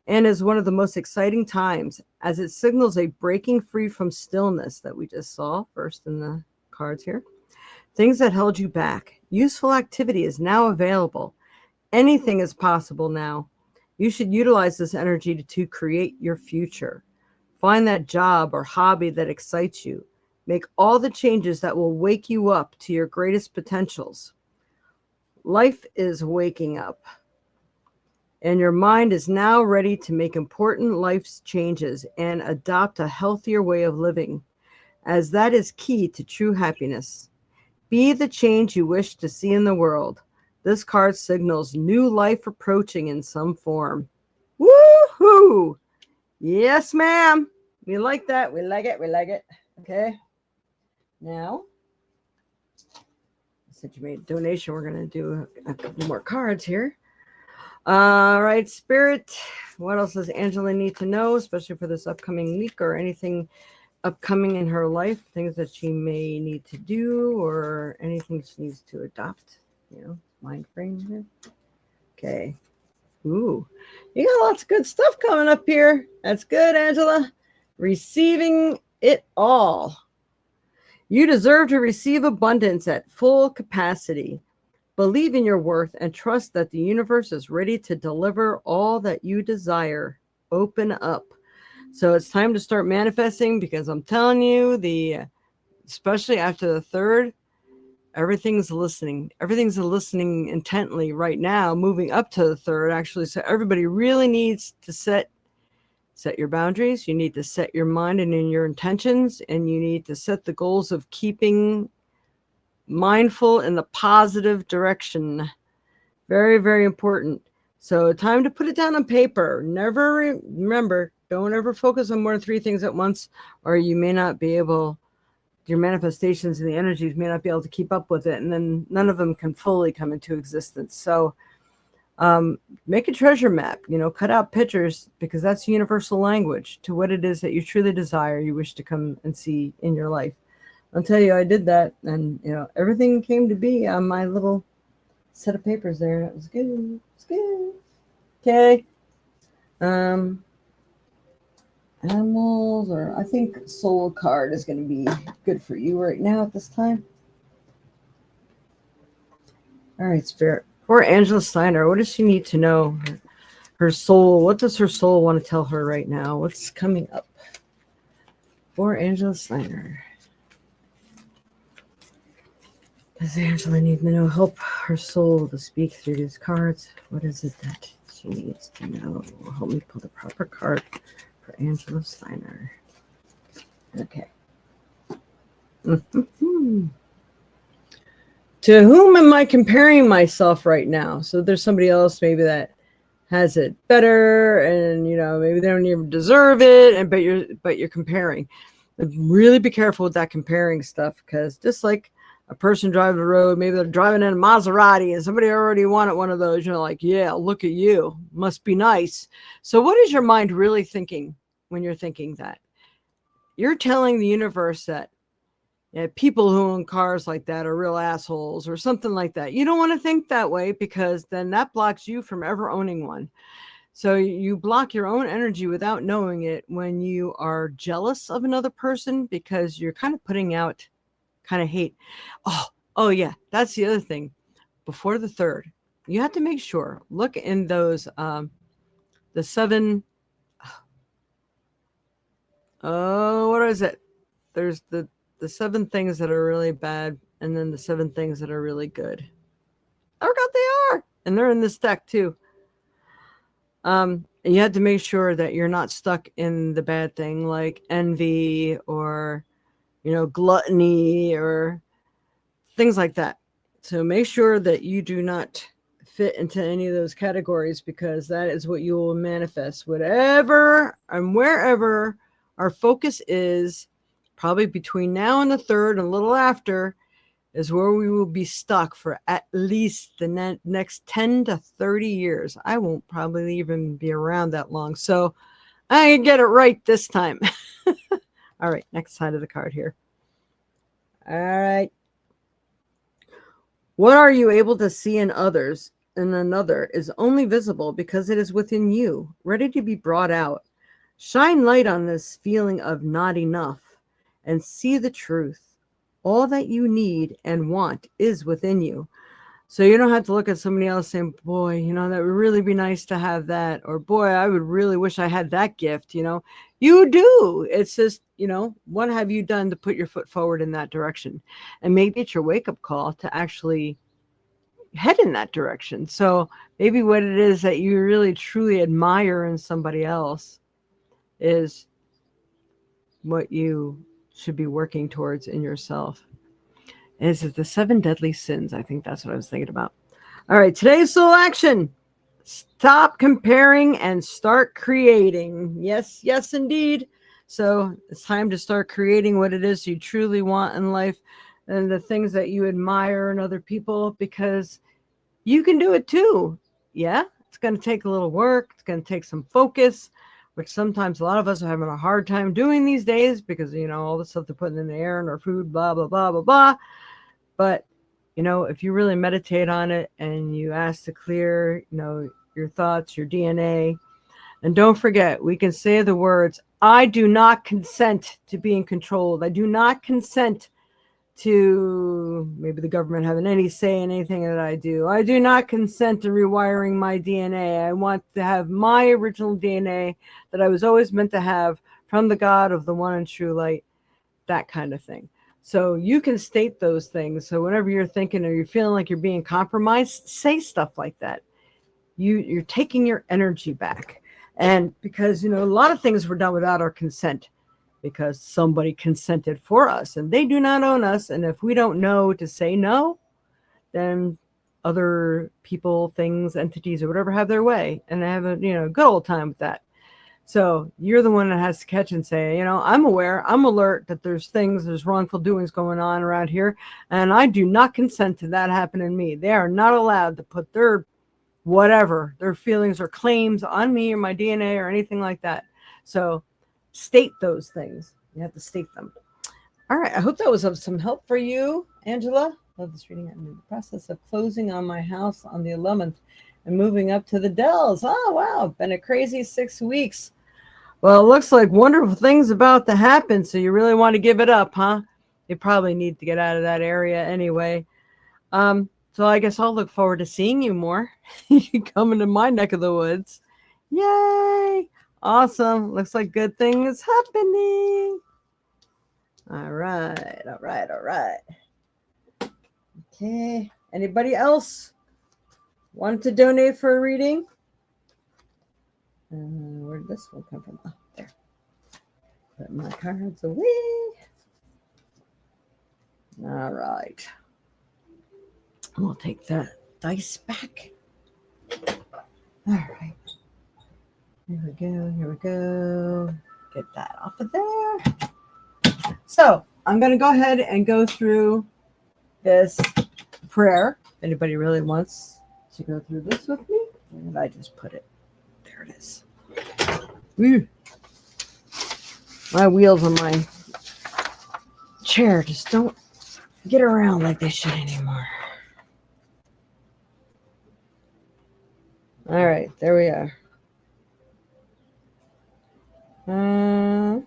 and is one of the most exciting times as it signals a breaking free from stillness that we just saw first in the cards here. Things that held you back. Useful activity is now available. Anything is possible now. You should utilize this energy to create your future. Find that job or hobby that excites you. Make all the changes that will wake you up to your greatest potentials. Life is waking up, and your mind is now ready to make important life's changes and adopt a healthier way of living, as that is key to true happiness. Be the change you wish to see in the world. This card signals new life approaching in some form. Woohoo! Yes, ma'am. We like that. We like it. We like it. Okay. Now, since you made a donation, we're going to do a couple more cards here. All right, Spirit. What else does Angela need to know, especially for this upcoming week or anything upcoming in her life? Things that she may need to do or anything she needs to adopt. Mind frame here. Okay. Ooh, you got lots of good stuff coming up here. That's good, Angela. Receiving it all. You deserve to receive abundance at full capacity. Believe in your worth and trust that the universe is ready to deliver all that you desire. Open up. So it's time to start manifesting because I'm telling you, especially after the third, everything's listening. Everything's listening intently right now, moving up to the third, actually. So everybody really needs to set your boundaries. You need to set your mind and in your intentions, and you need to set the goals of keeping mindful in the positive direction. Very, very important. So time to put it down on paper. Remember, don't ever focus on more than 3 things at once, or you may not be able, your manifestations and the energies may not be able to keep up with it, and then none of them can fully come into existence. So make a treasure map, cut out pictures, because that's universal language to what it is that you truly desire, you wish to come and see in your life. I'll tell you, I did that, and everything came to be on my little set of papers there. That was good. It's good. Okay. Animals, or I think soul card is going to be good for you right now at this time. All right, Spirit. For Angela Steiner, what does she need to know? Her soul. What does her soul want to tell her right now? What's coming up for Angela Steiner? Does Angela need to know? Help her soul to speak through these cards. What is it that she needs to know? Help me pull the proper card for Angela Steiner. Okay. Mm-hmm. To whom am I comparing myself right now? So there's somebody else maybe that has it better, and maybe they don't even deserve it, but you're comparing. Really be careful with that comparing stuff, because just like a person driving the road, maybe they're driving in a Maserati and somebody already wanted one of those, like, yeah, look at you, must be nice. So what is your mind really thinking when you're thinking that? You're telling the universe that people who own cars like that are real assholes or something like that. You don't want to think that way, because then that blocks you from ever owning one. So you block your own energy without knowing it when you are jealous of another person, because you're kind of putting out kind of hate. Oh yeah, that's the other thing. Before the third, you have to make sure, look in those the 7, what is it? There's the 7 things that are really bad, and then the 7 things that are really good. I forgot they are, and they're in this deck too. And you have to make sure that you're not stuck in the bad thing like envy or, gluttony or things like that. So make sure that you do not fit into any of those categories, because that is what you will manifest. Whatever and wherever our focus is, probably between now and the third and a little after, is where we will be stuck for at least the next 10 to 30 years. I won't probably even be around that long. So I can get it right this time. All right, next side of the card here. All right. What are you able to see in others and another is only visible because it is within you, ready to be brought out. Shine light on this feeling of not enough and see the truth. All that you need and want is within you. So you don't have to look at somebody else saying, boy, that would really be nice to have that. Or, boy, I would really wish I had that gift. You do. It's just, what have you done to put your foot forward in that direction? And maybe it's your wake up call to actually head in that direction. So maybe what it is that you really truly admire in somebody else is what you should be working towards in yourself. Is it the 7 deadly sins? I think that's what I was thinking about. All right, today's soul action. Stop comparing and start creating. Yes, yes, indeed. So it's time to start creating what it is you truly want in life and the things that you admire in other people, because you can do it too. Yeah, it's going to take a little work. It's going to take some focus, which sometimes a lot of us are having a hard time doing these days because, all the stuff they're putting in the air and our food, blah, blah, blah, blah, blah. But, if you really meditate on it and you ask to clear, your thoughts, your DNA, and don't forget, we can say the words, I do not consent to being controlled. I do not consent to maybe the government having any say in anything that I do. I do not consent to rewiring my DNA. I want to have my original DNA that I was always meant to have from the God of the one and true light, that kind of thing. So you can state those things. So whenever you're thinking or you're feeling like you're being compromised, say stuff like that. You're taking your energy back. And because, a lot of things were done without our consent, because somebody consented for us and they do not own us. And if we don't know to say no, then other people, things, entities, or whatever have their way and have a, good old time with that. So you're the one that has to catch and say, I'm aware, I'm alert that there's wrongful doings going on around here. And I do not consent to that happening to me. They are not allowed to put their feelings or claims on me or my DNA or anything like that. So state those things. You have to state them. All right. I hope that was of some help for you, Angela. Love this reading. I'm in the process of closing on my house on the 11th and moving up to the Dells. Oh, wow. Been a crazy 6 weeks. Well, it looks like wonderful things about to happen. So you really want to give it up, huh? You probably need to get out of that area anyway. So I guess I'll look forward to seeing you more. You coming to my neck of the woods. Yay. Awesome. Looks like good things happening. All right. All right. All right. Okay. Anybody else want to donate for a reading? Where did this one come from? Oh, there. Put my cards away. All right. We'll take the dice back. All right. Here we go. Here we go. Get that off of there. So I'm going to go ahead and go through this prayer. If anybody really wants to go through this with me, where did I just put it? There it is. Woo. My wheels on my chair just don't get around like they should anymore. All right, there we are. I'm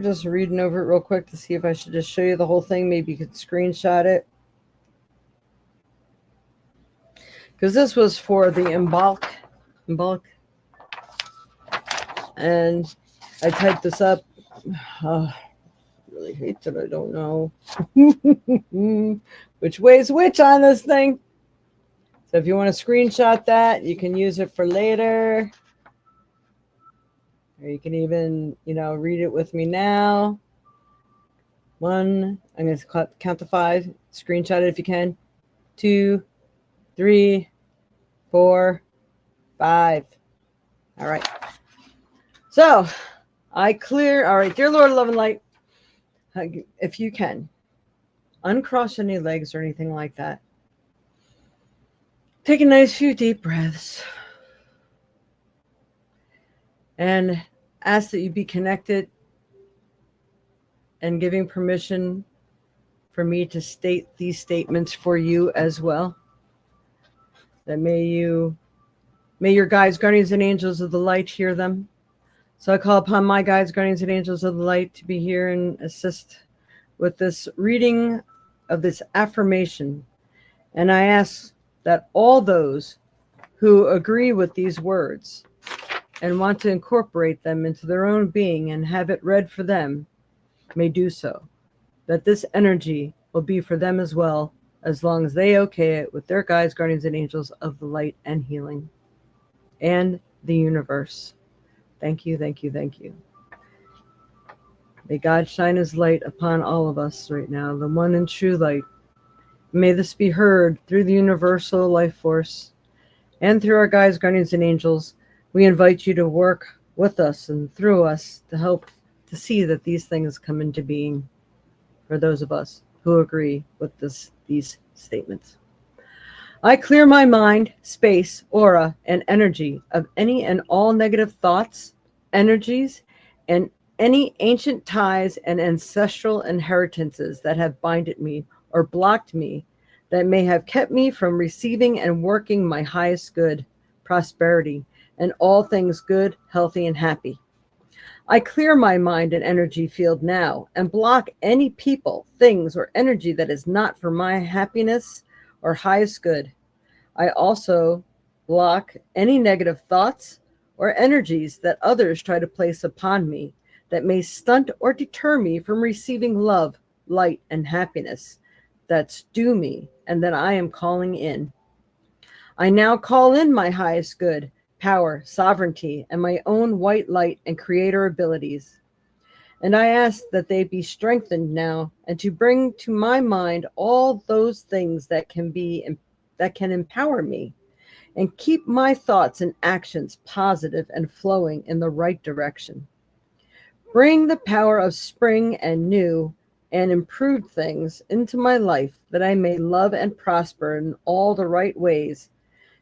just reading over it real quick to see if I should just show you the whole thing. Maybe you could screenshot it. Because this was for the embulk. And I typed this up. I really hate that I don't know which way is which on this thing. So if you want to screenshot that, you can use it for later. Or you can even, read it with me now. One, I'm going to count to 5. Screenshot it if you can. 2, 3, 4, 5. All right. So I clear. All right, dear Lord of Love and Light, if you can, uncross any legs or anything like that. Take a nice few deep breaths and ask that you be connected and giving permission for me to state these statements for you as well. That may your guides, guardians, and angels of the light hear them. So I call upon my guides, guardians, and angels of the light to be here and assist with this reading of this affirmation. And I ask that all those who agree with these words and want to incorporate them into their own being and have it read for them may do so. That this energy will be for them as well, as long as they okay it with their guides, guardians, and angels of the light and healing and the universe. Thank you, thank you, thank you. May God shine his light upon all of us right now, the one and true light. May this be heard through the universal life force and through our guides, guardians, and angels. We invite you to work with us and through us to help to see that these things come into being for those of us who agree with these statements. I clear my mind, space, aura, and energy of any and all negative thoughts, energies, and any ancient ties and ancestral inheritances that have binded me or blocked me, that may have kept me from receiving and working my highest good, prosperity, and all things good, healthy, and happy. I clear my mind and energy field now and block any people, things, or energy that is not for my happiness or highest good. I also block any negative thoughts or energies that others try to place upon me that may stunt or deter me from receiving love, light, and happiness that's due me and that I am calling in. I now call in my highest good, power, sovereignty, and my own white light and creator abilities. And I ask that they be strengthened now and to bring to my mind all those things that can empower me and keep my thoughts and actions positive and flowing in the right direction. Bring the power of spring and new and improved things into my life that I may love and prosper in all the right ways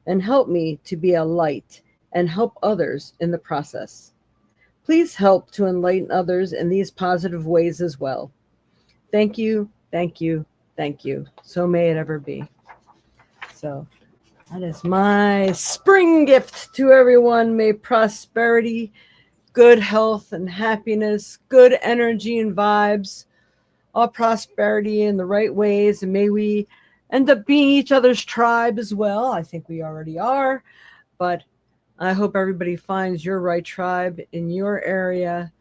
and help me to be a light and help others in the process. Please help to enlighten others in these positive ways as well. Thank you, thank you, thank you. So may it ever be. So that is my spring gift to everyone. May prosperity, good health and happiness, good energy and vibes, all prosperity in the right ways. And may we end up being each other's tribe as well. I think we already are, but I hope everybody finds your right tribe in your area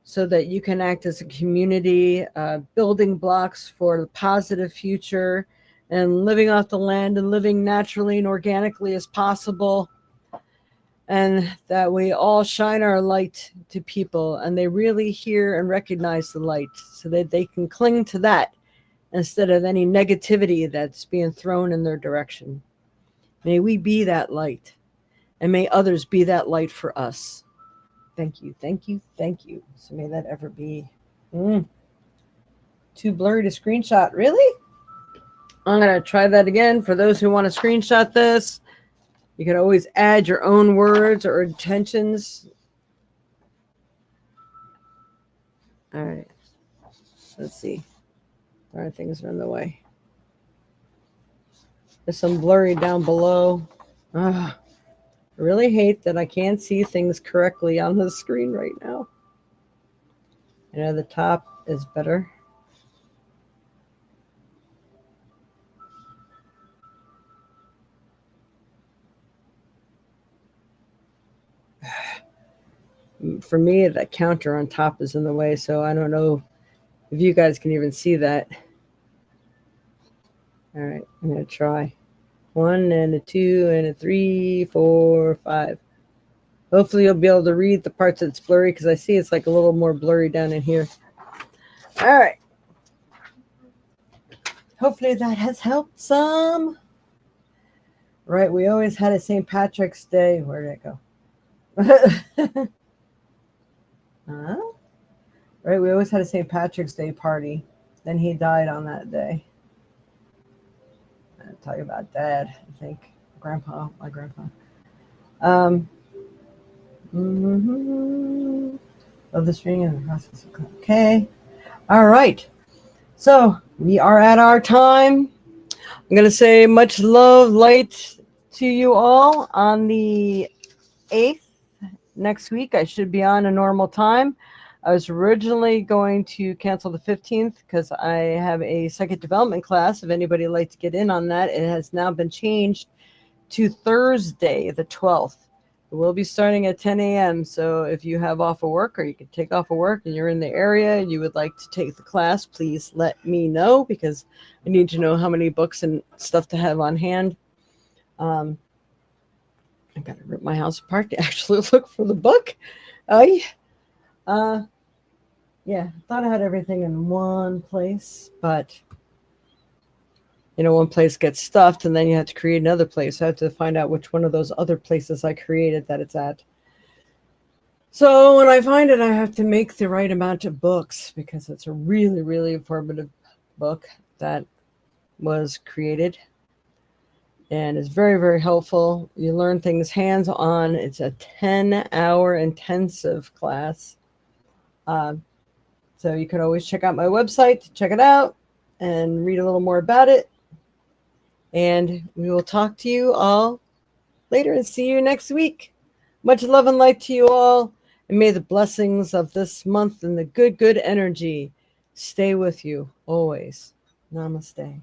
so that you can act as a community, building blocks for the positive future and living off the land and living naturally and organically as possible. And that we all shine our light to people and they really hear and recognize the light so that they can cling to that instead of any negativity that's being thrown in their direction. May we be that light. And may others be that light for us. Thank you, thank you, thank you. So may that ever be. Too blurry to screenshot. Really? I'm going to try that again. For those who want to screenshot this, you can always add your own words or intentions. All right. Let's see. Darn, things are in the way. There's some blurry down below. I really hate that I can't see things correctly on the screen right now. The top is better. For me, that counter on top is in the way, so I don't know if you guys can even see that. All right, I'm going to try. 1 and a 2 and a 3, 4, 5. Hopefully you'll be able to read the parts that's blurry, because I see it's like a little more blurry down in here. All right. Hopefully that has helped some. Right, we always had a St. Patrick's Day. Where did it go? Huh? Right, we always had a St. Patrick's Day party. Then he died on that day. I'll tell you about Dad, I think. My grandpa. Of the string and the process. Okay. All right. So we are at our time. I'm going to say much love, light to you all on the 8th. Next week, I should be on a normal time. I was originally going to cancel the 15th because I have a second development class. If anybody would like to get in on that, it has now been changed to Thursday, the 12th. It will be starting at 10 a.m. So if you have off of work, or you can take off of work and you're in the area and you would like to take the class, please let me know, because I need to know how many books and stuff to have on hand. I got to rip my house apart to actually look for the book. Yeah, thought I had everything in one place, but one place gets stuffed and then you have to create another place. I have to find out which one of those other places I created that it's at. So when I find it, I have to make the right amount of books, because it's a really, really informative book that was created. And it's very, very helpful. You learn things hands-on. It's a 10-hour intensive class. So you can always check out my website to check it out and read a little more about it. And we will talk to you all later and see you next week. Much love and light to you all. And may the blessings of this month and the good energy stay with you always. Namaste.